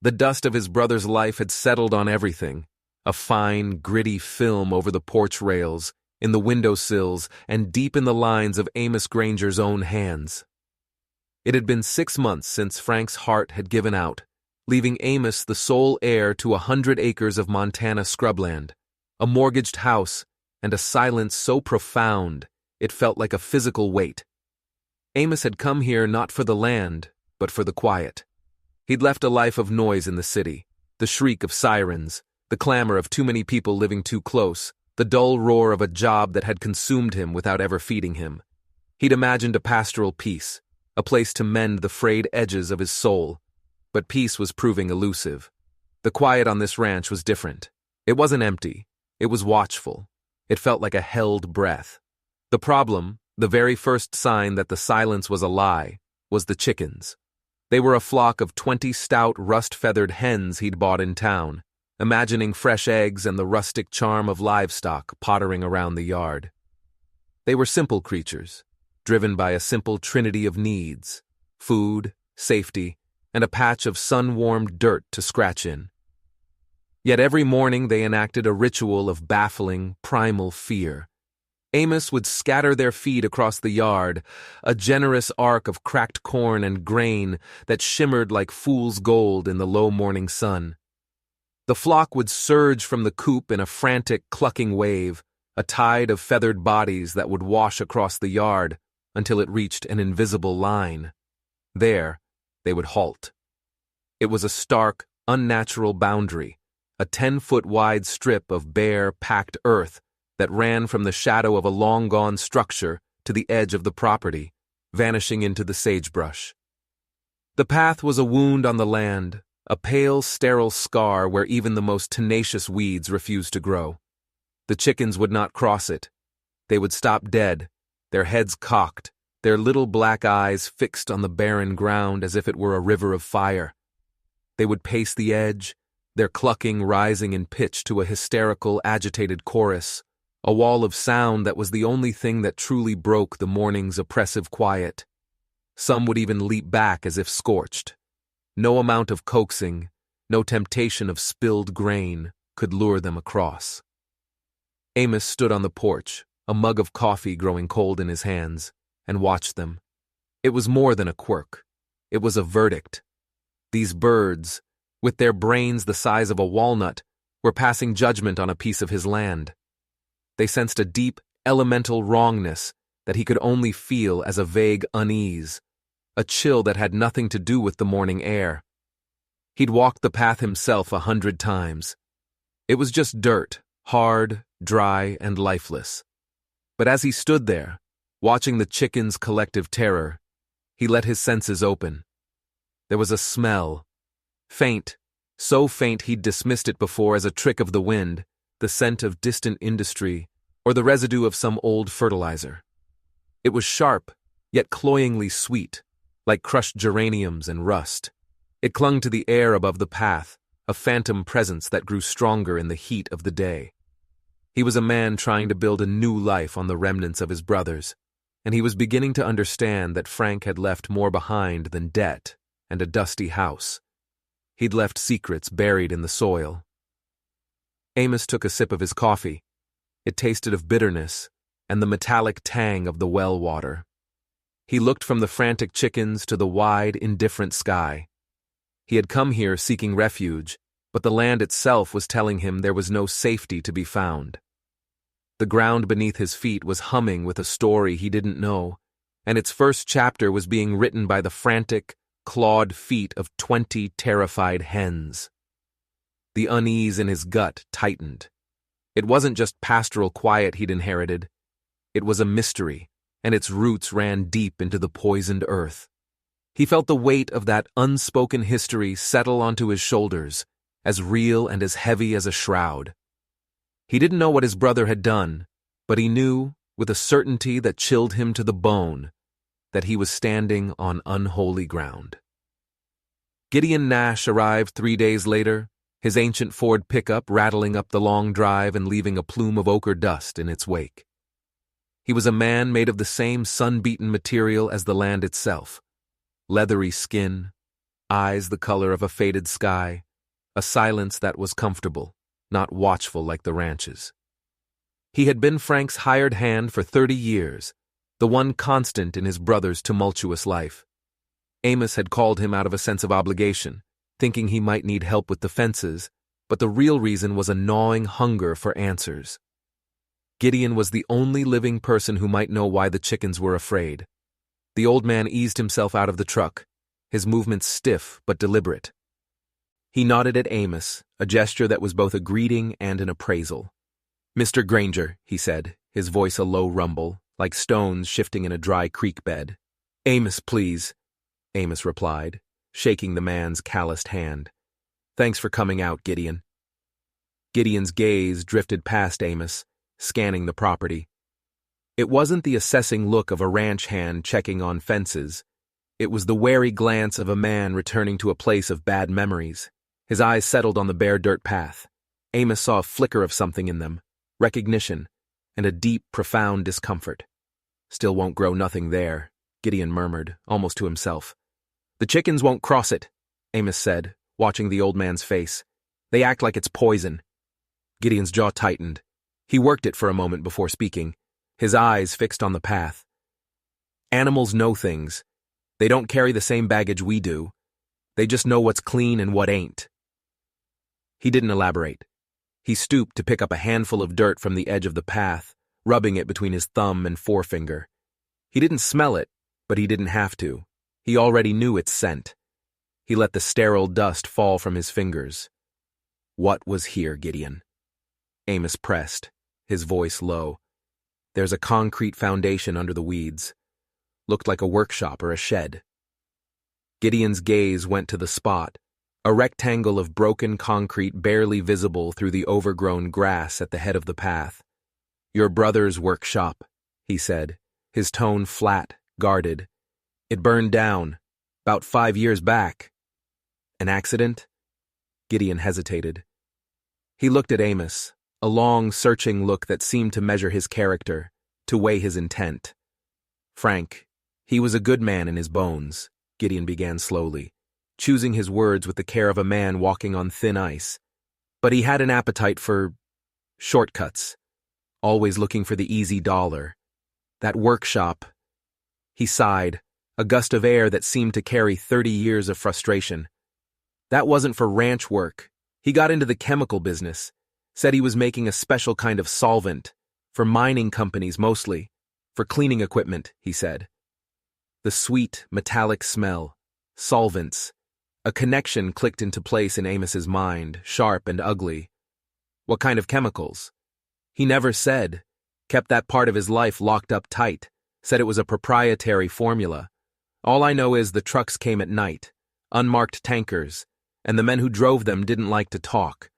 The dust of his brother's life had settled on everything, a fine, gritty film over the porch rails, in the windowsills, and deep in the lines of Amos Granger's own hands. It had been 6 months since Frank's heart had given out, leaving Amos the sole heir to 100 acres of Montana scrubland, a mortgaged house, and a silence so profound it felt like a physical weight. Amos had come here not for the land, but for the quiet. He'd left a life of noise in the city, the shriek of sirens, the clamor of too many people living too close, the dull roar of a job that had consumed him without ever feeding him. He'd imagined a pastoral peace, a place to mend the frayed edges of his soul, but peace was proving elusive. The quiet on this ranch was different. It wasn't empty. It was watchful. It felt like a held breath. The problem, the very first sign that the silence was a lie, was the chickens. They were a flock of 20 stout, rust-feathered hens he'd bought in town, imagining fresh eggs and the rustic charm of livestock pottering around the yard. They were simple creatures, driven by a simple trinity of needs: food, safety, and a patch of sun-warmed dirt to scratch in. Yet every morning they enacted a ritual of baffling, primal fear. Amos would scatter their feed across the yard, a generous arc of cracked corn and grain that shimmered like fool's gold in the low morning sun. The flock would surge from the coop in a frantic, clucking wave, a tide of feathered bodies that would wash across the yard until it reached an invisible line. There, they would halt. It was a stark, unnatural boundary, a 10-foot-wide strip of bare, packed earth that ran from the shadow of a long-gone structure to the edge of the property, vanishing into the sagebrush. The path was a wound on the land, a pale, sterile scar where even the most tenacious weeds refused to grow. The chickens would not cross it. They would stop dead, their heads cocked, their little black eyes fixed on the barren ground as if it were a river of fire. They would pace the edge, their clucking rising in pitch to a hysterical, agitated chorus, a wall of sound that was the only thing that truly broke the morning's oppressive quiet. Some would even leap back as if scorched. No amount of coaxing, no temptation of spilled grain could lure them across. Amos stood on the porch, a mug of coffee growing cold in his hands, and watched them. It was more than a quirk. It was a verdict. These birds, with their brains the size of a walnut, were passing judgment on a piece of his land. They sensed a deep, elemental wrongness that he could only feel as a vague unease, a chill that had nothing to do with the morning air. He'd walked the path himself 100 times. It was just dirt, hard, dry, and lifeless. But as he stood there, watching the chickens' collective terror, he let his senses open. There was a smell, faint, so faint he'd dismissed it before as a trick of the wind, the scent of distant industry, or the residue of some old fertilizer. It was sharp, yet cloyingly sweet, like crushed geraniums and rust. It clung to the air above the path, a phantom presence that grew stronger in the heat of the day. He was a man trying to build a new life on the remnants of his brothers, and he was beginning to understand that Frank had left more behind than debt and a dusty house. He'd left secrets buried in the soil. Amos took a sip of his coffee. It tasted of bitterness and the metallic tang of the well water. He looked from the frantic chickens to the wide, indifferent sky. He had come here seeking refuge, but the land itself was telling him there was no safety to be found. The ground beneath his feet was humming with a story he didn't know, and its first chapter was being written by the frantic, clawed feet of 20 terrified hens. The unease in his gut tightened. It wasn't just pastoral quiet he'd inherited. It was a mystery, and its roots ran deep into the poisoned earth. He felt the weight of that unspoken history settle onto his shoulders, as real and as heavy as a shroud. He didn't know what his brother had done, but he knew, with a certainty that chilled him to the bone, that he was standing on unholy ground. Gideon Nash arrived 3 days later, his ancient Ford pickup rattling up the long drive and leaving a plume of ochre dust in its wake. He was a man made of the same sun-beaten material as the land itself: leathery skin, eyes the color of a faded sky, a silence that was comfortable, not watchful like the ranch's. He had been Frank's hired hand for 30 years, the one constant in his brother's tumultuous life. Amos had called him out of a sense of obligation, thinking he might need help with the fences, but the real reason was a gnawing hunger for answers. Gideon was the only living person who might know why the chickens were afraid. The old man eased himself out of the truck, his movements stiff but deliberate. He nodded at Amos, a gesture that was both a greeting and an appraisal. "Mr. Granger," he said, his voice a low rumble, like stones shifting in a dry creek bed. "Amos, please," Amos replied, shaking the man's calloused hand. "Thanks for coming out, Gideon." Gideon's gaze drifted past Amos, scanning the property. It wasn't the assessing look of a ranch hand checking on fences. It was the wary glance of a man returning to a place of bad memories. His eyes settled on the bare dirt path. Amos saw a flicker of something in them, recognition, and a deep, profound discomfort. "Still won't grow nothing there," Gideon murmured, almost to himself. "The chickens won't cross it," Amos said, watching the old man's face. "They act like it's poison." Gideon's jaw tightened. He worked it for a moment before speaking, his eyes fixed on the path. "Animals know things. They don't carry the same baggage we do. They just know what's clean and what ain't." He didn't elaborate. He stooped to pick up a handful of dirt from the edge of the path, rubbing it between his thumb and forefinger. He didn't smell it, but he didn't have to. He already knew its scent. He let the sterile dust fall from his fingers. "What was here, Gideon?" Amos pressed, his voice low. "There's a concrete foundation under the weeds. Looked like a workshop or a shed." Gideon's gaze went to the spot, a rectangle of broken concrete barely visible through the overgrown grass at the head of the path. "Your brother's workshop," he said, his tone flat, guarded. "It burned down, about 5 years back." "An accident?" Gideon hesitated. He looked at Amos, a long, searching look that seemed to measure his character, to weigh his intent. "Frank, he was a good man in his bones," Gideon began slowly, choosing his words with the care of a man walking on thin ice. "But he had an appetite for shortcuts, always looking for the easy dollar. That workshop," he sighed, a gust of air that seemed to carry 30 years of frustration. "That wasn't for ranch work. He got into the chemical business, said he was making a special kind of solvent, for mining companies mostly, for cleaning equipment," he said. The sweet, metallic smell, solvents. A connection clicked into place in Amos's mind, sharp and ugly. What kind of chemicals? He never said, kept that part of his life locked up tight, said it was a proprietary formula. All I know is the trucks came at night, unmarked tankers, and the men who drove them didn't like to talk.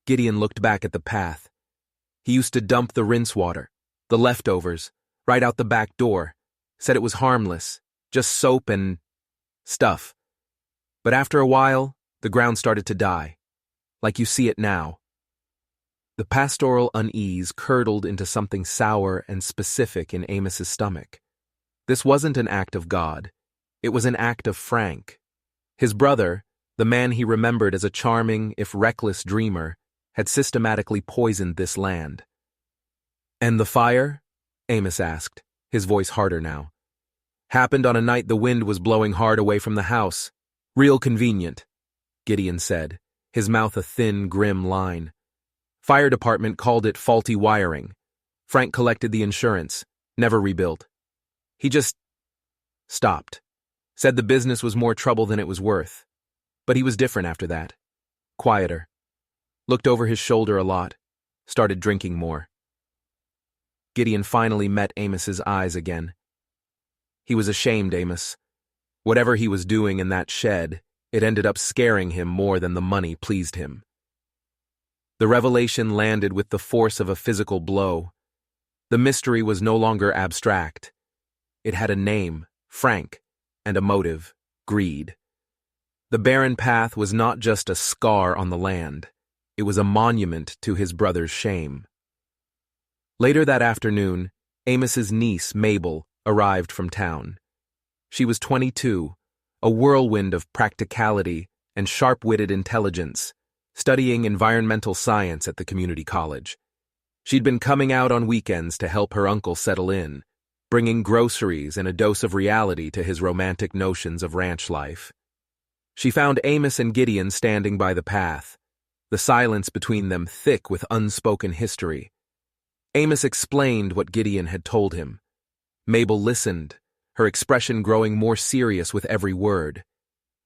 Gideon looked back at the path. He used to dump the rinse water, the leftovers, right out the back door, said it was harmless, just soap and stuff. But after a while, the ground started to die, like you see it now. The pastoral unease curdled into something sour and specific in Amos's stomach. This wasn't an act of God. It was an act of Frank. His brother, the man he remembered as a charming, if reckless dreamer, had systematically poisoned this land. "And the fire?" Amos asked, his voice harder now. "Happened on a night the wind was blowing hard away from the house. Real convenient," Gideon said, his mouth a thin, grim line. "Fire department called it faulty wiring. Frank collected the insurance, never rebuilt. He just stopped. Said the business was more trouble than it was worth. But he was different after that. Quieter. Looked over his shoulder a lot. Started drinking more." Gideon finally met Amos's eyes again. He was ashamed, Amos. Whatever he was doing in that shed, it ended up scaring him more than the money pleased him. The revelation landed with the force of a physical blow. The mystery was no longer abstract. It had a name, Frank, and a motive, greed. The barren path was not just a scar on the land. It was a monument to his brother's shame. Later that afternoon, Amos's niece, Mabel, arrived from town. She was 22, a whirlwind of practicality and sharp-witted intelligence, studying environmental science at the community college. She'd been coming out on weekends to help her uncle settle in, bringing groceries and a dose of reality to his romantic notions of ranch life. She found Amos and Gideon standing by the path, the silence between them thick with unspoken history. Amos explained what Gideon had told him. Mabel listened, her expression growing more serious with every word.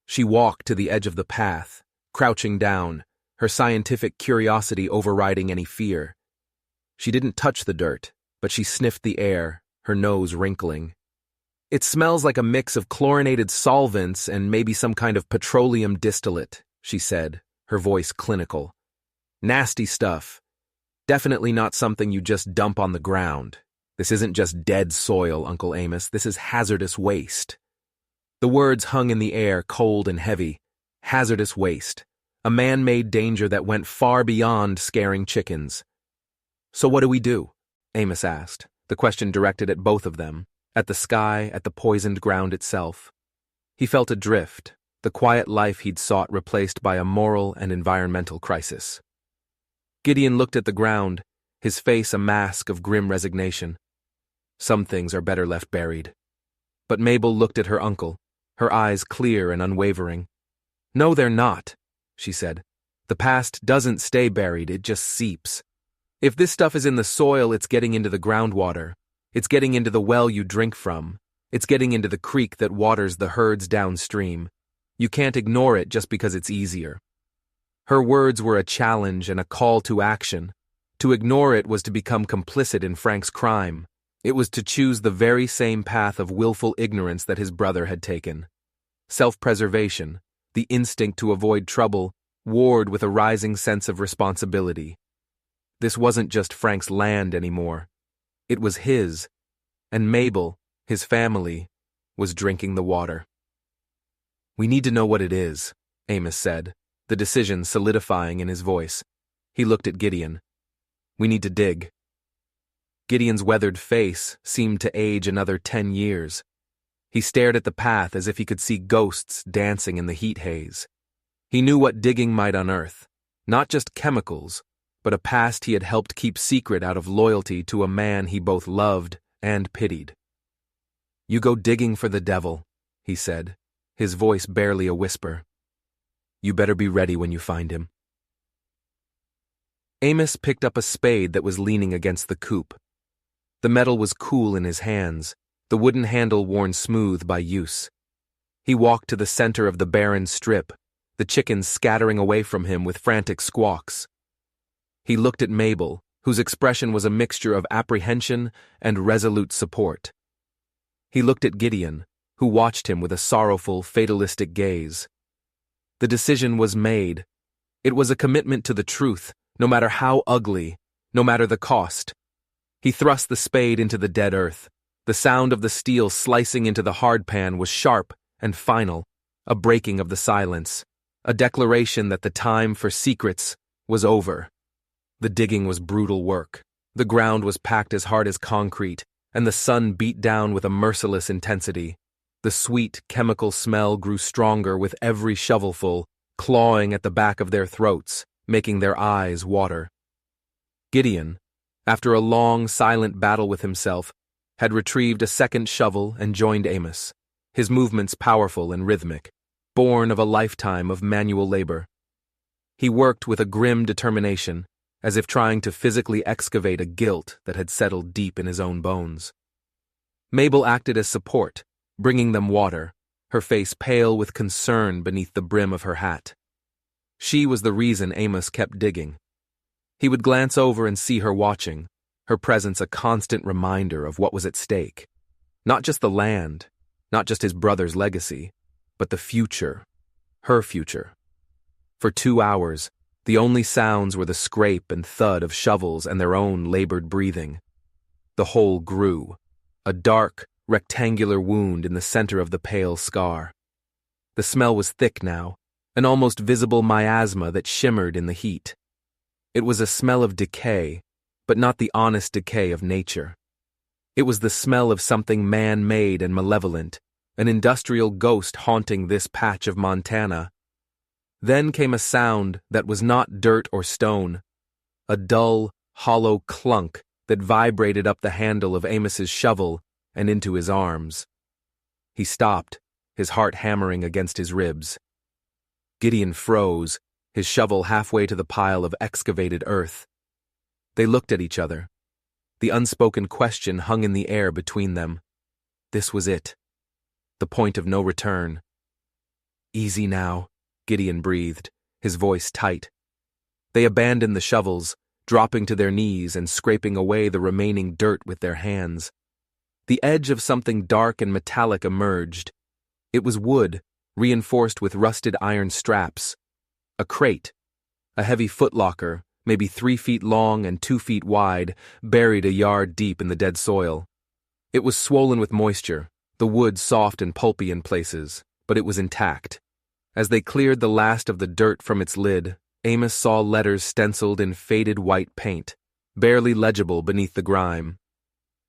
She walked to the edge of the path, crouching down, her scientific curiosity overriding any fear. She didn't touch the dirt, but she sniffed the air, her nose wrinkling. "It smells like a mix of chlorinated solvents and maybe some kind of petroleum distillate," she said, her voice clinical. "Nasty stuff. Definitely not something you just dump on the ground. This isn't just dead soil, Uncle Amos. This is hazardous waste." The words hung in the air, cold and heavy. Hazardous waste. A man-made danger that went far beyond scaring chickens. "So what do we do?" Amos asked, the question directed at both of them, at the sky, at the poisoned ground itself. He felt adrift, the quiet life he'd sought replaced by a moral and environmental crisis. Gideon looked at the ground, his face a mask of grim resignation. "Some things are better left buried." But Mabel looked at her uncle, her eyes clear and unwavering. "No, they're not," she said. "The past doesn't stay buried, it just seeps. If this stuff is in the soil, it's getting into the groundwater. It's getting into the well you drink from. It's getting into the creek that waters the herds downstream. You can't ignore it just because it's easier." Her words were a challenge and a call to action. To ignore it was to become complicit in Frank's crime. It was to choose the very same path of willful ignorance that his brother had taken. Self-preservation, the instinct to avoid trouble, warred with a rising sense of responsibility. This wasn't just Frank's land anymore. It was his, and Mabel, his family, was drinking the water. "We need to know what it is," Amos said, the decision solidifying in his voice. He looked at Gideon. "We need to dig." Gideon's weathered face seemed to age another 10 years. He stared at the path as if he could see ghosts dancing in the heat haze. He knew what digging might unearth, not just chemicals, but a past he had helped keep secret out of loyalty to a man he both loved and pitied. "You go digging for the devil," he said, his voice barely a whisper. "You better be ready when you find him." Amos picked up a spade that was leaning against the coop. The metal was cool in his hands, the wooden handle worn smooth by use. He walked to the center of the barren strip, the chickens scattering away from him with frantic squawks. He looked at Mabel, whose expression was a mixture of apprehension and resolute support. He looked at Gideon, who watched him with a sorrowful, fatalistic gaze. The decision was made. It was a commitment to the truth, no matter how ugly, no matter the cost. He thrust the spade into the dead earth. The sound of the steel slicing into the hardpan was sharp and final, a breaking of the silence, a declaration that the time for secrets was over. The digging was brutal work. The ground was packed as hard as concrete, and the sun beat down with a merciless intensity. The sweet, chemical smell grew stronger with every shovelful, clawing at the back of their throats, making their eyes water. Gideon, after a long, silent battle with himself, had retrieved a second shovel and joined Amos, his movements powerful and rhythmic, born of a lifetime of manual labor. He worked with a grim determination, as if trying to physically excavate a guilt that had settled deep in his own bones. Mabel acted as support, bringing them water, her face pale with concern beneath the brim of her hat. She was the reason Amos kept digging. He would glance over and see her watching, her presence a constant reminder of what was at stake. Not just the land, not just his brother's legacy, but the future, her future. For 2 hours, the only sounds were the scrape and thud of shovels and their own labored breathing. The hole grew, a dark, rectangular wound in the center of the pale scar. The smell was thick now, an almost visible miasma that shimmered in the heat. It was a smell of decay, but not the honest decay of nature. It was the smell of something man-made and malevolent, an industrial ghost haunting this patch of Montana. Then came a sound that was not dirt or stone, a dull, hollow clunk that vibrated up the handle of Amos's shovel and into his arms. He stopped, his heart hammering against his ribs. Gideon froze, his shovel halfway to the pile of excavated earth. They looked at each other. The unspoken question hung in the air between them. This was it. The point of no return. Easy now, Gideon breathed, his voice tight. They abandoned the shovels, dropping to their knees and scraping away the remaining dirt with their hands. The edge of something dark and metallic emerged. It was wood, reinforced with rusted iron straps. A crate, a heavy footlocker, maybe 3 feet long and 2 feet wide, buried a yard deep in the dead soil. It was swollen with moisture, the wood soft and pulpy in places, but it was intact. As they cleared the last of the dirt from its lid, Amos saw letters stenciled in faded white paint, barely legible beneath the grime.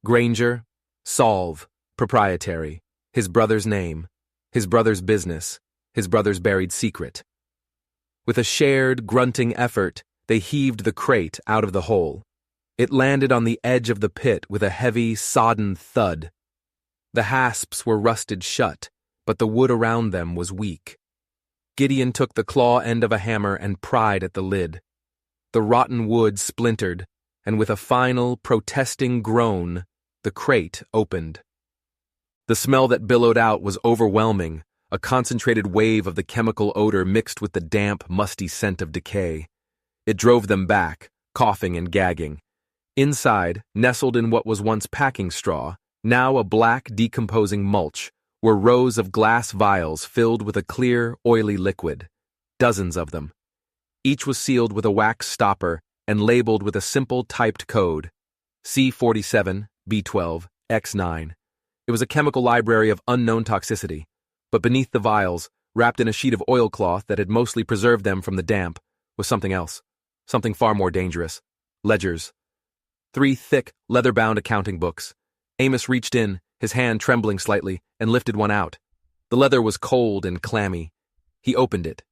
Granger, Solve, proprietary, his brother's name, his brother's business, his brother's buried secret. With a shared, grunting effort, they heaved the crate out of the hole. It landed on the edge of the pit with a heavy, sodden thud. The hasps were rusted shut, but the wood around them was weak. Gideon took the claw end of a hammer and pried at the lid. The rotten wood splintered, and with a final, protesting groan, the crate opened. The smell that billowed out was overwhelming, a concentrated wave of the chemical odor mixed with the damp, musty scent of decay. It drove them back, coughing and gagging. Inside, nestled in what was once packing straw, now a black, decomposing mulch, were rows of glass vials filled with a clear, oily liquid. Dozens of them. Each was sealed with a wax stopper and labeled with a simple typed code, C47, B12, X9. It was a chemical library of unknown toxicity, but beneath the vials, wrapped in a sheet of oilcloth that had mostly preserved them from the damp, was something else, something far more dangerous. Ledgers. 3 thick, leather-bound accounting books. Amos reached in, his hand trembling slightly, and lifted one out. The leather was cold and clammy. He opened it.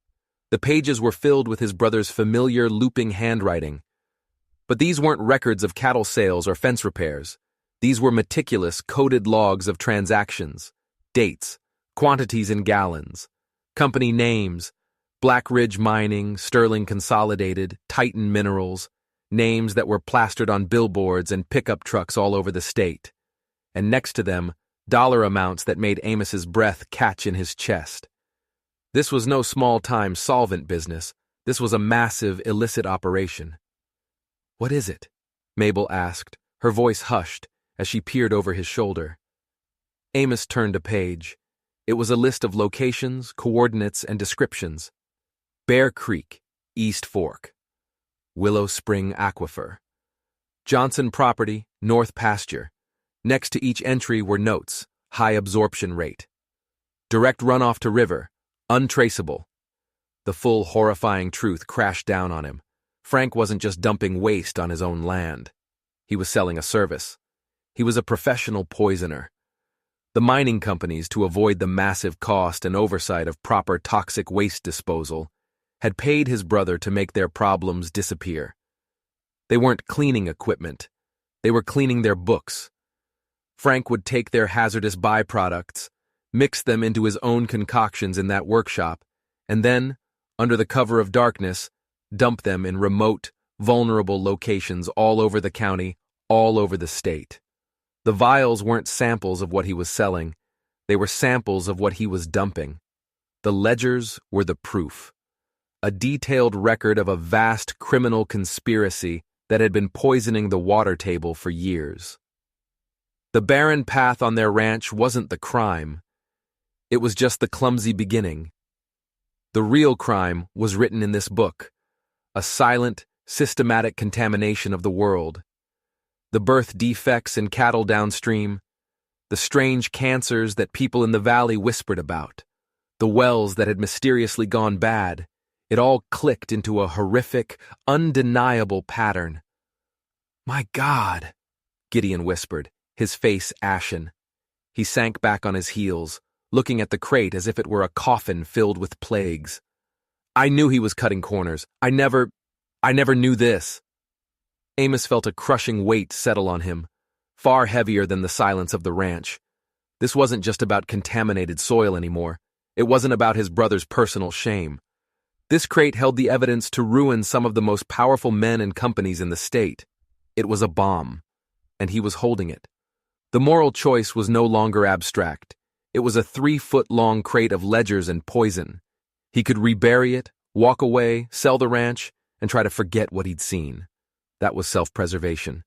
The pages were filled with his brother's familiar, looping handwriting. But these weren't records of cattle sales or fence repairs. These were meticulous, coded logs of transactions, dates, quantities in gallons, company names, Black Ridge Mining, Sterling Consolidated, Titan Minerals, names that were plastered on billboards and pickup trucks all over the state. And next to them, dollar amounts that made Amos's breath catch in his chest. This was no small-time solvent business. This was a massive, illicit operation. "What is it?" Mabel asked, her voice hushed, as she peered over his shoulder. Amos turned a page. It was a list of locations, coordinates, and descriptions. Bear Creek, East Fork. Willow Spring Aquifer. Johnson Property, North Pasture. Next to each entry were notes, high absorption rate. Direct runoff to river, untraceable. The full horrifying truth crashed down on him. Frank wasn't just dumping waste on his own land. He was selling a service. He was a professional poisoner. The mining companies, to avoid the massive cost and oversight of proper toxic waste disposal, had paid his brother to make their problems disappear. They weren't cleaning equipment. They were cleaning their books. Frank would take their hazardous byproducts, mix them into his own concoctions in that workshop, and then, under the cover of darkness, dump them in remote, vulnerable locations all over the county, all over the state. The vials weren't samples of what he was selling. They were samples of what he was dumping. The ledgers were the proof. A detailed record of a vast criminal conspiracy that had been poisoning the water table for years. The barren path on their ranch wasn't the crime. It was just the clumsy beginning. The real crime was written in this book, a silent, systematic contamination of the world. The birth defects in cattle downstream, the strange cancers that people in the valley whispered about, the wells that had mysteriously gone bad, it all clicked into a horrific, undeniable pattern. "My God," Gideon whispered, his face ashen. He sank back on his heels, looking at the crate as if it were a coffin filled with plagues. I knew he was cutting corners. I never knew this. Amos felt a crushing weight settle on him, far heavier than the silence of the ranch. This wasn't just about contaminated soil anymore. It wasn't about his brother's personal shame. This crate held the evidence to ruin some of the most powerful men and companies in the state. It was a bomb, and he was holding it. The moral choice was no longer abstract. It was a 3-foot-long crate of ledgers and poison. He could rebury it, walk away, sell the ranch, and try to forget what he'd seen. That was self-preservation.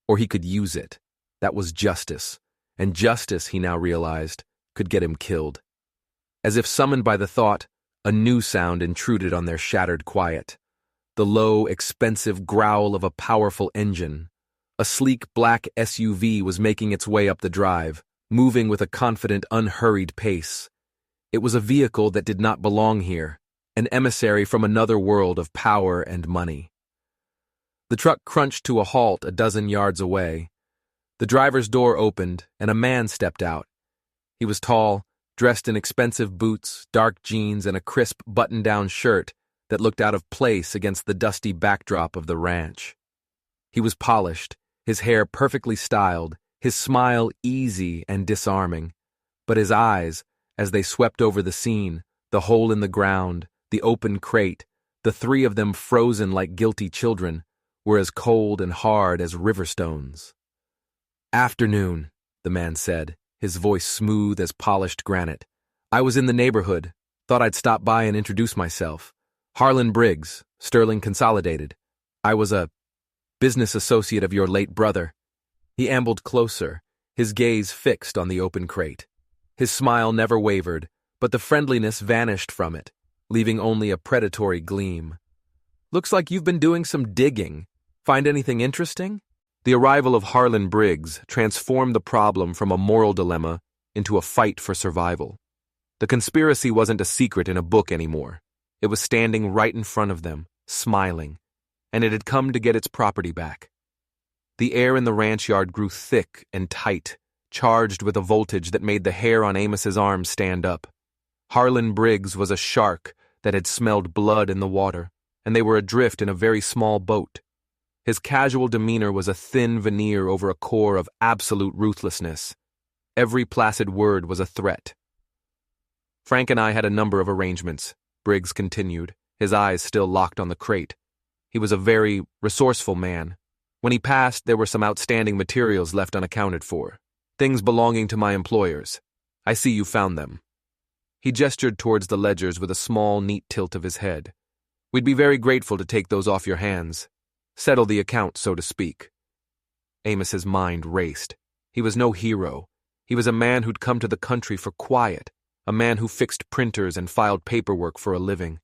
Or he could use it. That was justice. And justice, he now realized, could get him killed. As if summoned by the thought, a new sound intruded on their shattered quiet. The low, expensive growl of a powerful engine. A sleek black SUV was making its way up the drive, moving with a confident, unhurried pace. It was a vehicle that did not belong here, an emissary from another world of power and money. The truck crunched to a halt a dozen yards away. The driver's door opened, and a man stepped out. He was tall, dressed in expensive boots, dark jeans, and a crisp button-down shirt that looked out of place against the dusty backdrop of the ranch. He was polished, his hair perfectly styled, his smile easy and disarming. But his eyes, as they swept over the scene, the hole in the ground, the open crate, the three of them frozen like guilty children, were as cold and hard as river stones. "Afternoon," the man said, his voice smooth as polished granite. "I was in the neighborhood. Thought I'd stop by and introduce myself. Harlan Briggs, Sterling Consolidated. I was a business associate of your late brother." He ambled closer, his gaze fixed on the open crate. His smile never wavered, but the friendliness vanished from it, leaving only a predatory gleam. "Looks like you've been doing some digging. Find anything interesting?" The arrival of Harlan Briggs transformed the problem from a moral dilemma into a fight for survival. The conspiracy wasn't a secret in a book anymore. It was standing right in front of them, smiling, and it had come to get its property back. The air in the ranch yard grew thick and tight, charged with a voltage that made the hair on Amos's arms stand up. Harlan Briggs was a shark that had smelled blood in the water, and they were adrift in a very small boat. His casual demeanor was a thin veneer over a core of absolute ruthlessness. Every placid word was a threat. "Frank and I had a number of arrangements," Briggs continued, his eyes still locked on the crate. "He was a very resourceful man. When he passed, there were some outstanding materials left unaccounted for. Things belonging to my employers. I see you found them." He gestured towards the ledgers with a small, neat tilt of his head. "We'd be very grateful to take those off your hands. Settle the account, so to speak." Amos's mind raced. He was no hero. He was a man who'd come to the country for quiet, a man who fixed printers and filed paperwork for a living.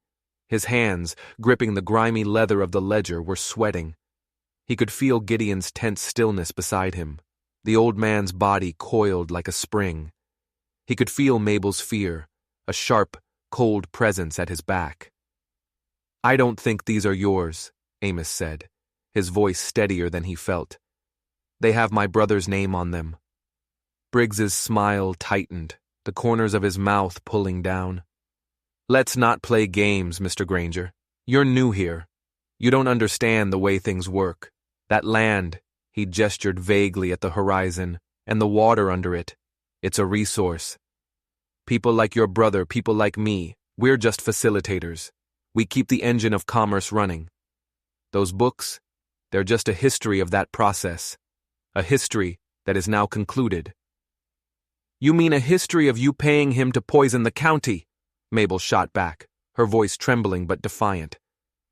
His hands, gripping the grimy leather of the ledger, were sweating. He could feel Gideon's tense stillness beside him. The old man's body coiled like a spring. He could feel Mabel's fear, a sharp, cold presence at his back. "I don't think these are yours," Amos said, his voice steadier than he felt. "They have my brother's name on them." Briggs's smile tightened, the corners of his mouth pulling down. "Let's not play games, Mr. Granger. You're new here. You don't understand the way things work. That land," he gestured vaguely at the horizon, "and the water under it, it's a resource. People like your brother, people like me, we're just facilitators. We keep the engine of commerce running. Those books, they're just a history of that process, a history that is now concluded." "You mean a history of you paying him to poison the county?" Mabel shot back, her voice trembling but defiant.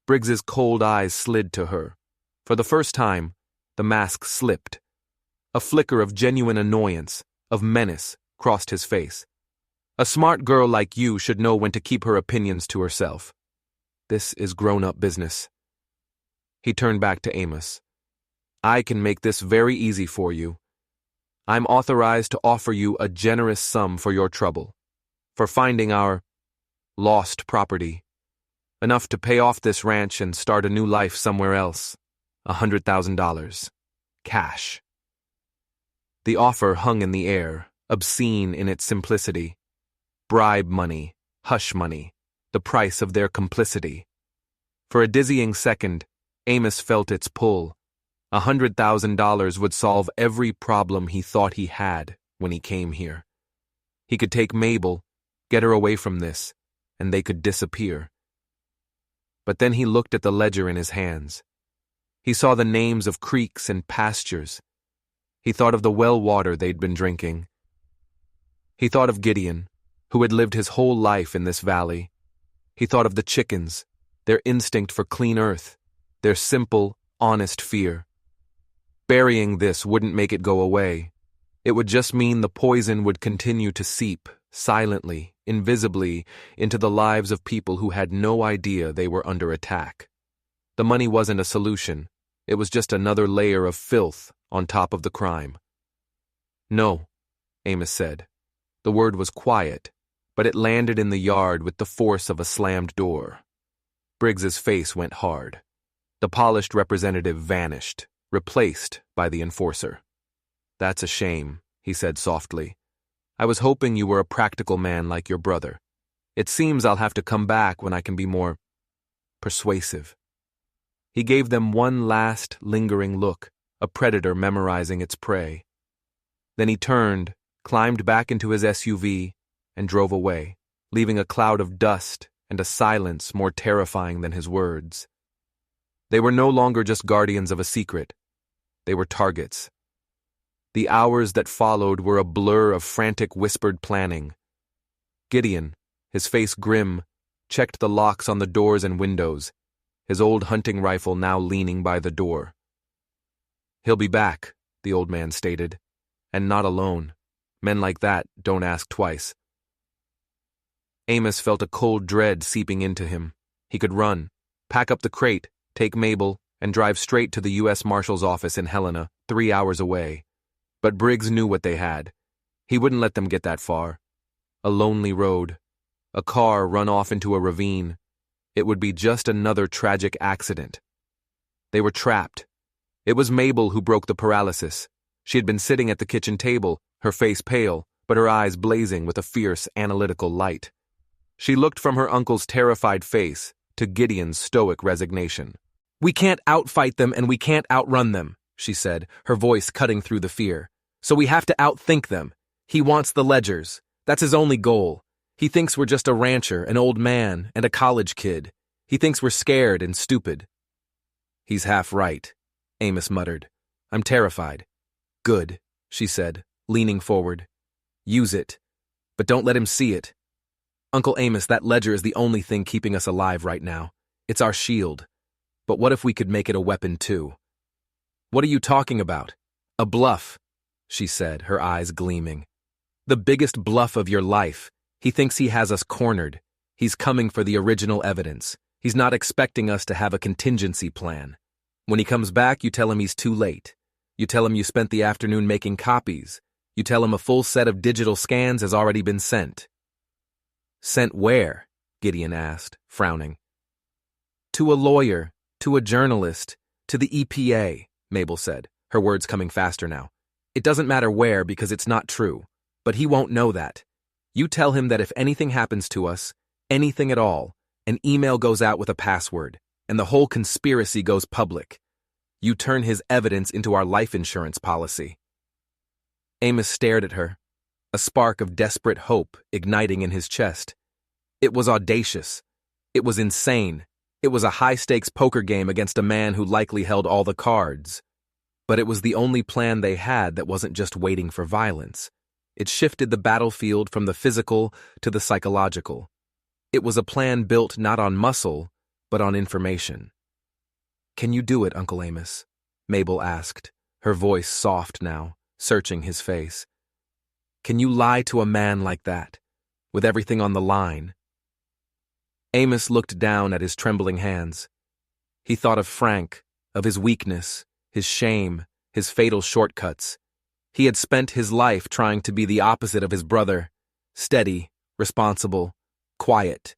Briggs's cold eyes slid to her. For the first time, the mask slipped. A flicker of genuine annoyance, of menace, crossed his face. "A smart girl like you should know when to keep her opinions to herself. This is grown-up business." He turned back to Amos. "I can make this very easy for you. I'm authorized to offer you a generous sum for your trouble, for finding our lost property. Enough to pay off this ranch and start a new life somewhere else. $100,000. Cash." The offer hung in the air, obscene in its simplicity. bribe money, hush money, the price of their complicity. For a dizzying second, Amos felt its pull. $100,000 would solve every problem he thought he had when he came here. He could take Mabel, get her away from this, and they could disappear. But then he looked at the ledger in his hands. He saw the names of creeks and pastures. He thought of the well water they'd been drinking. He thought of Gideon, who had lived his whole life in this valley. He thought of the chickens, their instinct for clean earth, their simple, honest fear. Burying this wouldn't make it go away. It would just mean the poison would continue to seep, silently, invisibly, into the lives of people who had no idea they were under attack. The money wasn't a solution. It was just another layer of filth on top of the crime. "No," Amos said. The word was quiet, but it landed in the yard with the force of a slammed door. Briggs's face went hard. The polished representative vanished, replaced by the enforcer. "That's a shame," he said softly. "I was hoping you were a practical man like your brother. It seems I'll have to come back when I can be more persuasive." He gave them one last, lingering look, a predator memorizing its prey. Then he turned, climbed back into his SUV, and drove away, leaving a cloud of dust and a silence more terrifying than his words. They were no longer just guardians of a secret. They were targets. The hours that followed were a blur of frantic whispered planning. Gideon, his face grim, checked the locks on the doors and windows, his old hunting rifle now leaning by the door. "He'll be back," the old man stated, "and not alone. Men like that don't ask twice." Amos felt a cold dread seeping into him. He could run, pack up the crate, take Mabel, and drive straight to the U.S. Marshal's office in Helena, 3 hours away. But Briggs knew what they had. He wouldn't let them get that far. A lonely road. A car run off into a ravine. It would be just another tragic accident. They were trapped. It was Mabel who broke the paralysis. She had been sitting at the kitchen table, her face pale, but her eyes blazing with a fierce, analytical light. She looked from her uncle's terrified face to Gideon's stoic resignation. "We can't outfight them and we can't outrun them," she said, her voice cutting through the fear. "So we have to outthink them. He wants the ledgers. That's his only goal. He thinks we're just a rancher, an old man, and a college kid. He thinks we're scared and stupid." "He's half right," Amos muttered. "I'm terrified." "Good," she said, leaning forward. "Use it. But don't let him see it. Uncle Amos, that ledger is the only thing keeping us alive right now. It's our shield. But what if we could make it a weapon too?" "What are you talking about?" "A bluff," she said, her eyes gleaming. "The biggest bluff of your life. He thinks he has us cornered. He's coming for the original evidence. He's not expecting us to have a contingency plan. When he comes back, you tell him he's too late. You tell him you spent the afternoon making copies. You tell him a full set of digital scans has already been sent." "Sent where?" Gideon asked, frowning. "To a lawyer, to a journalist, to the EPA," Mabel said, her words coming faster now. "It doesn't matter where because it's not true, but he won't know that. You tell him that if anything happens to us, anything at all, an email goes out with a password, and the whole conspiracy goes public. You turn his evidence into our life insurance policy." Amos stared at her, a spark of desperate hope igniting in his chest. It was audacious. It was insane. It was a high-stakes poker game against a man who likely held all the cards. But it was the only plan they had that wasn't just waiting for violence. It shifted the battlefield from the physical to the psychological. It was a plan built not on muscle, but on information. "Can you do it, Uncle Amos?" Mabel asked, her voice soft now, searching his face. "Can you lie to a man like that, with everything on the line?" Amos looked down at his trembling hands. He thought of Frank, of his weakness, his shame, his fatal shortcuts. He had spent his life trying to be the opposite of his brother, steady, responsible, quiet.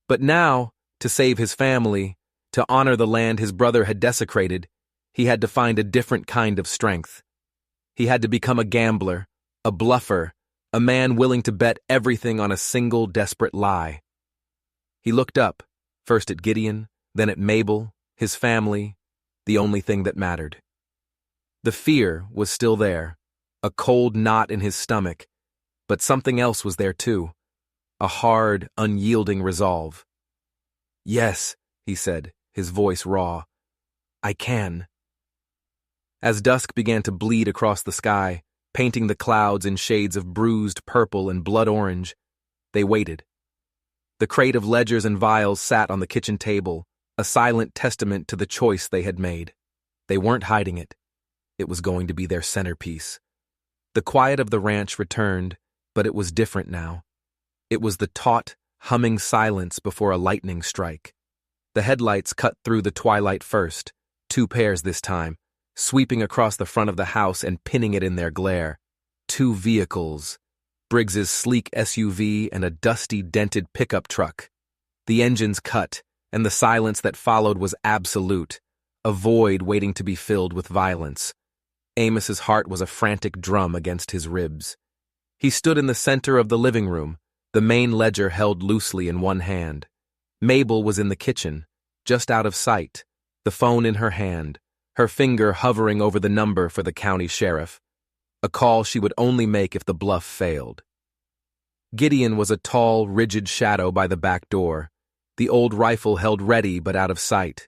But now, to save his family, to honor the land his brother had desecrated, he had to find a different kind of strength. He had to become a gambler, a bluffer, a man willing to bet everything on a single desperate lie. He looked up, first at Gideon, then at Mabel, his family, the only thing that mattered. The fear was still there, a cold knot in his stomach, but something else was there too, a hard, unyielding resolve. "Yes," he said, his voice raw. "I can." As dusk began to bleed across the sky, painting the clouds in shades of bruised purple and blood orange, they waited. The crate of ledgers and vials sat on the kitchen table, a silent testament to the choice they had made. They weren't hiding it. It was going to be their centerpiece. The quiet of the ranch returned, but it was different now. It was the taut, humming silence before a lightning strike. The headlights cut through the twilight first, 2 pairs this time, sweeping across the front of the house and pinning it in their glare. 2 vehicles, Briggs's sleek SUV and a dusty, dented pickup truck. The engines cut, and the silence that followed was absolute, a void waiting to be filled with violence. Amos's heart was a frantic drum against his ribs. He stood in the center of the living room, the main ledger held loosely in one hand. Mabel was in the kitchen, just out of sight, the phone in her hand, her finger hovering over the number for the county sheriff, a call she would only make if the bluff failed. Gideon was a tall, rigid shadow by the back door, the old rifle held ready but out of sight.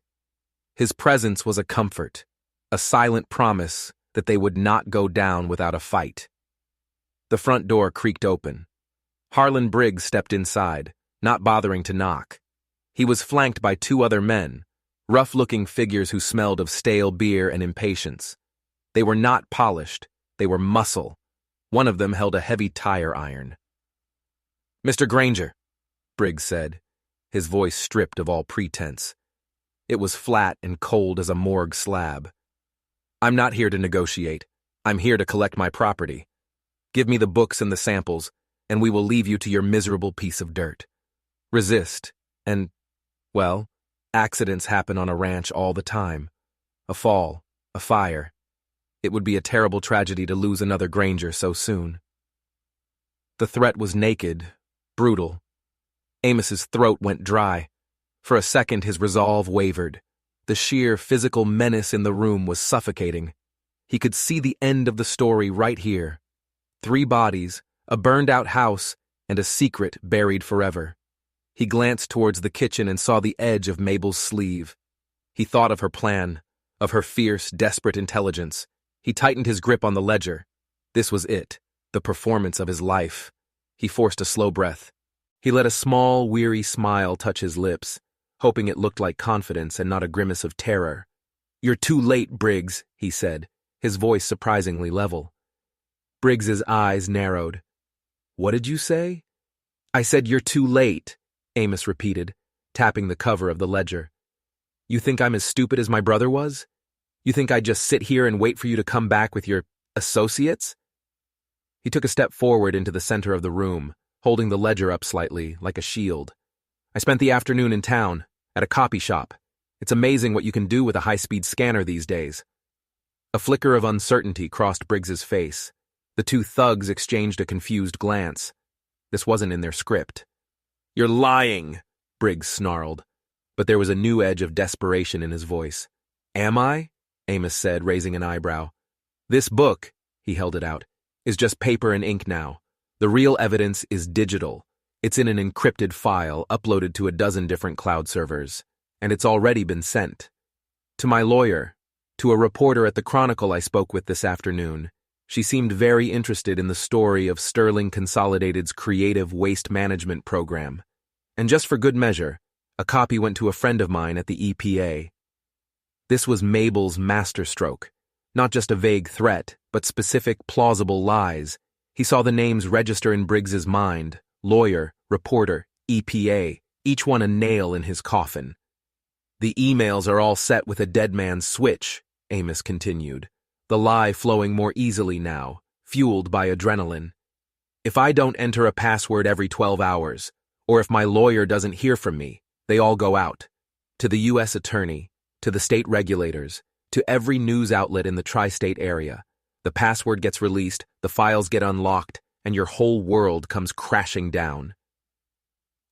His presence was a comfort, a silent promise that they would not go down without a fight. The front door creaked open. Harlan Briggs stepped inside, not bothering to knock. He was flanked by 2 other men, rough-looking figures who smelled of stale beer and impatience. They were not polished, they were muscle. One of them held a heavy tire iron. "Mr. Granger," Briggs said, his voice stripped of all pretense. It was flat and cold as a morgue slab. "I'm not here to negotiate. I'm here to collect my property. Give me the books and the samples, and we will leave you to your miserable piece of dirt. Resist, and, well, accidents happen on a ranch all the time. A fall, a fire. It would be a terrible tragedy to lose another Granger so soon." The threat was naked, brutal. Amos's throat went dry. For a second his resolve wavered. The sheer physical menace in the room was suffocating. He could see the end of the story right here. 3 bodies, a burned-out house, and a secret buried forever. He glanced towards the kitchen and saw the edge of Mabel's sleeve. He thought of her plan, of her fierce, desperate intelligence. He tightened his grip on the ledger. This was it, the performance of his life. He forced a slow breath. He let a small, weary smile touch his lips, hoping it looked like confidence and not a grimace of terror. "You're too late, Briggs," he said, his voice surprisingly level. Briggs's eyes narrowed. "What did you say?" "I said you're too late," Amos repeated, tapping the cover of the ledger. "You think I'm as stupid as my brother was? You think I'd just sit here and wait for you to come back with your associates?" He took a step forward into the center of the room, holding the ledger up slightly, like a shield. "I spent the afternoon in town, at a copy shop. It's amazing what you can do with a high-speed scanner these days." A flicker of uncertainty crossed Briggs's face. The 2 thugs exchanged a confused glance. This wasn't in their script. "You're lying," Briggs snarled, but there was a new edge of desperation in his voice. "Am I?" Amos said, raising an eyebrow. "This book," he held it out, "is just paper and ink now. The real evidence is digital. It's in an encrypted file uploaded to a dozen different cloud servers, and it's already been sent. To my lawyer, to a reporter at the Chronicle I spoke with this afternoon. She seemed very interested in the story of Sterling Consolidated's creative waste management program. And just for good measure, a copy went to a friend of mine at the EPA. This was Mabel's masterstroke. Not just a vague threat, but specific, plausible lies. He saw the names register in Briggs's mind: lawyer, reporter, EPA, each one a nail in his coffin. "The emails are all set with a dead man's switch," Amos continued, the lie flowing more easily now, fueled by adrenaline. "If I don't enter a password every 12 hours, or if my lawyer doesn't hear from me, they all go out. To the U.S. attorney, to the state regulators, to every news outlet in the tri-state area. The password gets released, the files get unlocked, and your whole world comes crashing down.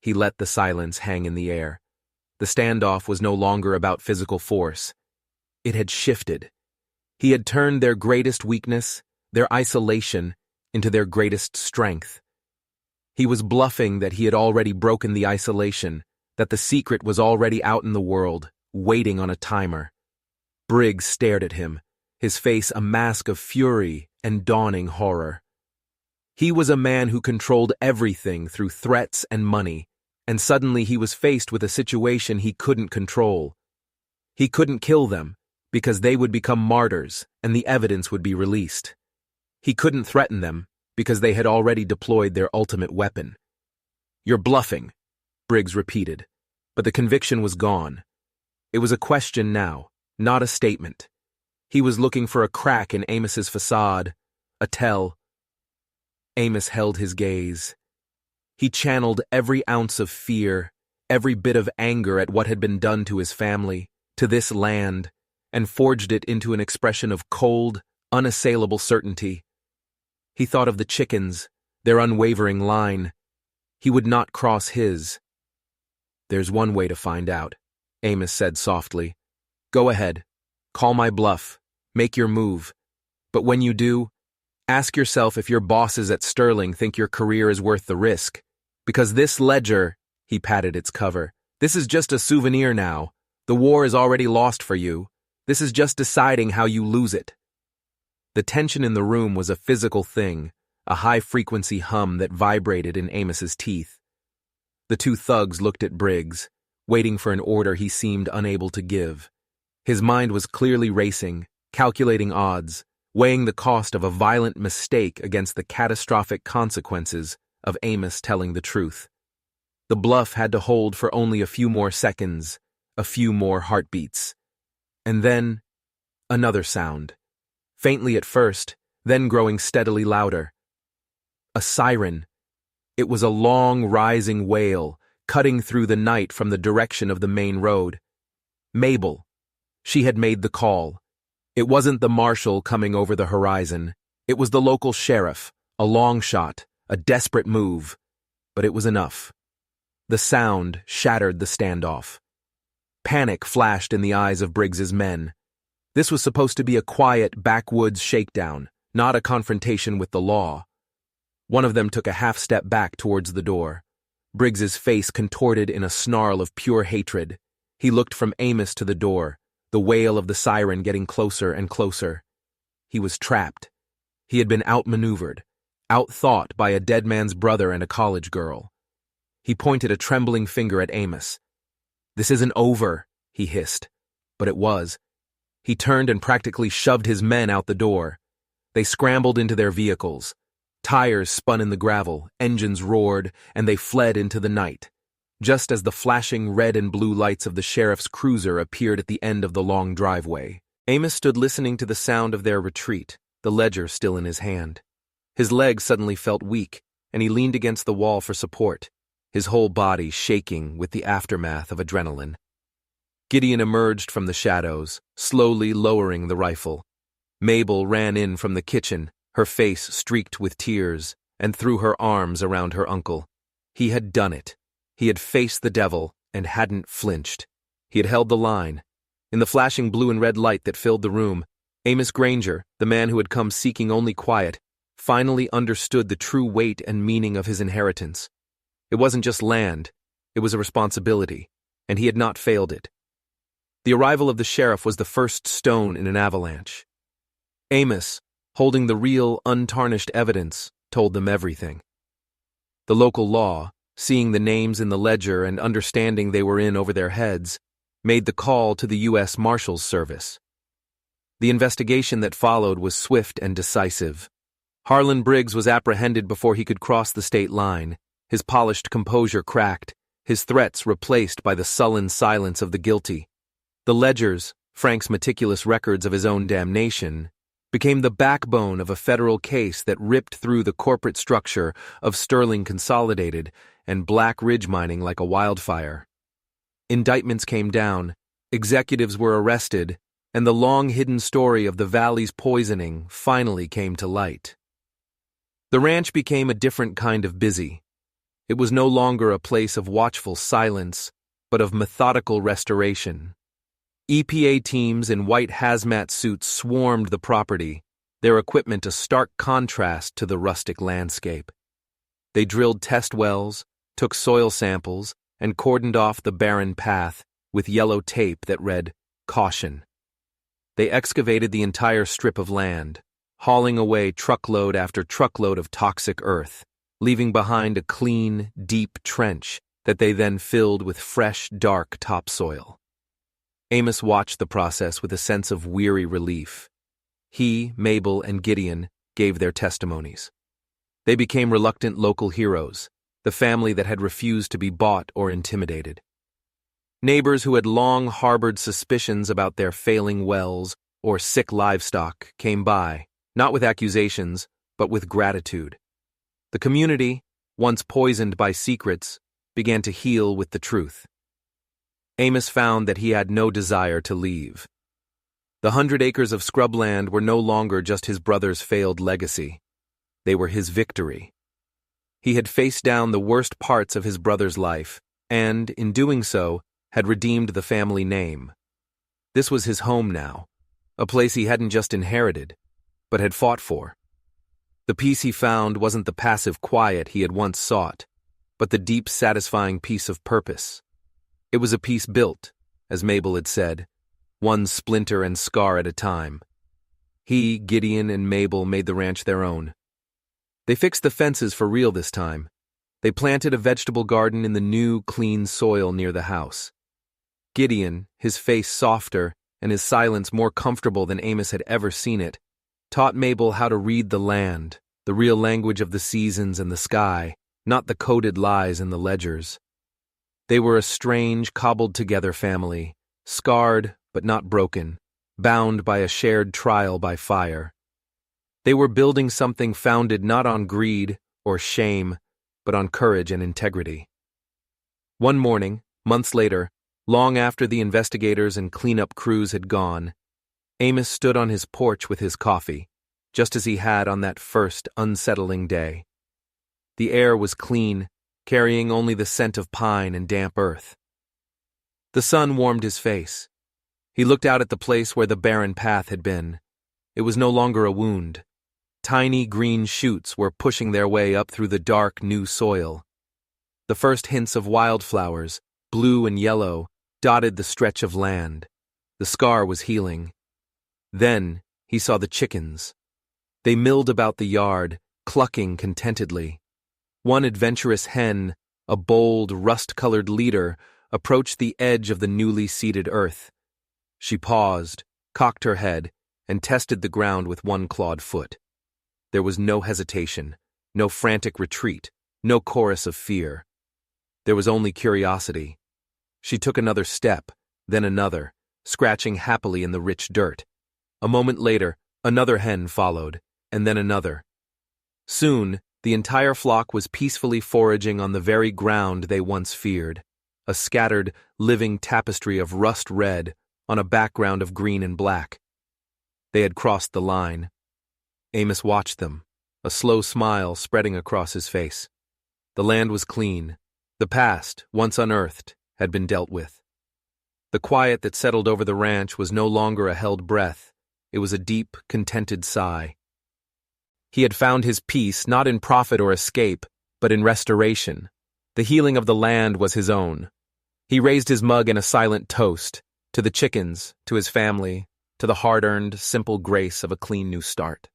He let the silence hang in the air. The standoff was no longer about physical force. It had shifted. He had turned their greatest weakness, their isolation, into their greatest strength. He was bluffing that he had already broken the isolation, that the secret was already out in the world, waiting on a timer. Briggs stared at him, his face a mask of fury and dawning horror. He was a man who controlled everything through threats and money, and suddenly he was faced with a situation he couldn't control. He couldn't kill them, because they would become martyrs and the evidence would be released. He couldn't threaten them, because they had already deployed their ultimate weapon. "You're bluffing," Briggs repeated, but the conviction was gone. It was a question now, not a statement. He was looking for a crack in Amos's facade, a tell. Amos held his gaze. He channeled every ounce of fear, every bit of anger at what had been done to his family, to this land, and forged it into an expression of cold, unassailable certainty. He thought of the chickens, their unwavering line. He would not cross his. "There's one way to find out," Amos said softly. "Go ahead. Call my bluff. Make your move. But when you do, ask yourself if your bosses at Sterling think your career is worth the risk. Because this ledger," he patted its cover, "this is just a souvenir now. The war is already lost for you. This is just deciding how you lose it." The tension in the room was a physical thing, a high-frequency hum that vibrated in Amos's teeth. The two thugs looked at Briggs, waiting for an order he seemed unable to give. His mind was clearly racing, calculating odds, weighing the cost of a violent mistake against the catastrophic consequences of Amos telling the truth. The bluff had to hold for only a few more seconds, a few more heartbeats. And then, another sound. Faintly at first, then growing steadily louder. A siren. It was a long, rising wail, cutting through the night from the direction of the main road. Mabel. She had made the call. It wasn't the marshal coming over the horizon. It was the local sheriff, a long shot, a desperate move. But it was enough. The sound shattered the standoff. Panic flashed in the eyes of Briggs's men. This was supposed to be a quiet, backwoods shakedown, not a confrontation with the law. One of them took a half-step back towards the door. Briggs's face contorted in a snarl of pure hatred. He looked from Amos to the door, the wail of the siren getting closer and closer. He was trapped. He had been outmaneuvered, outthought by a dead man's brother and a college girl. He pointed a trembling finger at Amos. "This isn't over," he hissed. But it was. He turned and practically shoved his men out the door. They scrambled into their vehicles. Tires spun in the gravel, engines roared, and they fled into the night. Just as the flashing red and blue lights of the sheriff's cruiser appeared at the end of the long driveway, Amos stood listening to the sound of their retreat, the ledger still in his hand. His legs suddenly felt weak, and he leaned against the wall for support, his whole body shaking with the aftermath of adrenaline. Gideon emerged from the shadows, slowly lowering the rifle. Mabel ran in from the kitchen, her face streaked with tears, and threw her arms around her uncle. He had done it. He had faced the devil and hadn't flinched. He had held the line. In the flashing blue and red light that filled the room, Amos Granger, the man who had come seeking only quiet, finally understood the true weight and meaning of his inheritance. It wasn't just land, it was a responsibility, and he had not failed it. The arrival of the sheriff was the first stone in an avalanche. Amos, holding the real, untarnished evidence, told them everything. The local law, seeing the names in the ledger and understanding they were in over their heads, made the call to the U.S. Marshal's Service. The investigation that followed was swift and decisive. Harlan Briggs was apprehended before he could cross the state line, his polished composure cracked, his threats replaced by the sullen silence of the guilty. The ledgers, Frank's meticulous records of his own damnation, became the backbone of a federal case that ripped through the corporate structure of Sterling Consolidated and Black Ridge Mining like a wildfire. Indictments came down, executives were arrested, and the long-hidden story of the valley's poisoning finally came to light. The ranch became a different kind of busy. It was no longer a place of watchful silence, but of methodical restoration. EPA teams in white hazmat suits swarmed the property, their equipment a stark contrast to the rustic landscape. They drilled test wells, took soil samples, and cordoned off the barren path with yellow tape that read, "Caution." They excavated the entire strip of land, hauling away truckload after truckload of toxic earth, leaving behind a clean, deep trench that they then filled with fresh, dark topsoil. Amos watched the process with a sense of weary relief. He, Mabel, and Gideon gave their testimonies. They became reluctant local heroes, the family that had refused to be bought or intimidated. Neighbors who had long harbored suspicions about their failing wells or sick livestock came by, not with accusations, but with gratitude. The community, once poisoned by secrets, began to heal with the truth. Amos found that he had no desire to leave. The 100 acres of scrubland were no longer just his brother's failed legacy. They were his victory. He had faced down the worst parts of his brother's life, and, in doing so, had redeemed the family name. This was his home now, a place he hadn't just inherited, but had fought for. The peace he found wasn't the passive quiet he had once sought, but the deep, satisfying peace of purpose. It was a peace built, as Mabel had said, one splinter and scar at a time. He, Gideon, and Mabel made the ranch their own. They fixed the fences for real this time. They planted a vegetable garden in the new, clean soil near the house. Gideon, his face softer and his silence more comfortable than Amos had ever seen it, taught Mabel how to read the land, the real language of the seasons and the sky, not the coded lies in the ledgers. They were a strange, cobbled-together family, scarred but not broken, bound by a shared trial by fire. They were building something founded not on greed or shame, but on courage and integrity. One morning, months later, long after the investigators and cleanup crews had gone, Amos stood on his porch with his coffee, just as he had on that first unsettling day. The air was clean, carrying only the scent of pine and damp earth. The sun warmed his face. He looked out at the place where the barren path had been. It was no longer a wound. Tiny green shoots were pushing their way up through the dark, new soil. The first hints of wildflowers, blue and yellow, dotted the stretch of land. The scar was healing. Then he saw the chickens. They milled about the yard, clucking contentedly. One adventurous hen, a bold, rust-colored leader, approached the edge of the newly seeded earth. She paused, cocked her head, and tested the ground with one clawed foot. There was no hesitation, no frantic retreat, no chorus of fear. There was only curiosity. She took another step, then another, scratching happily in the rich dirt. A moment later, another hen followed, and then another. Soon, the entire flock was peacefully foraging on the very ground they once feared, a scattered, living tapestry of rust red on a background of green and black. They had crossed the line. Amos watched them, a slow smile spreading across his face. The land was clean. The past, once unearthed, had been dealt with. The quiet that settled over the ranch was no longer a held breath. It was a deep, contented sigh. He had found his peace not in profit or escape, but in restoration. The healing of the land was his own. He raised his mug in a silent toast, to the chickens, to his family, to the hard-earned, simple grace of a clean new start.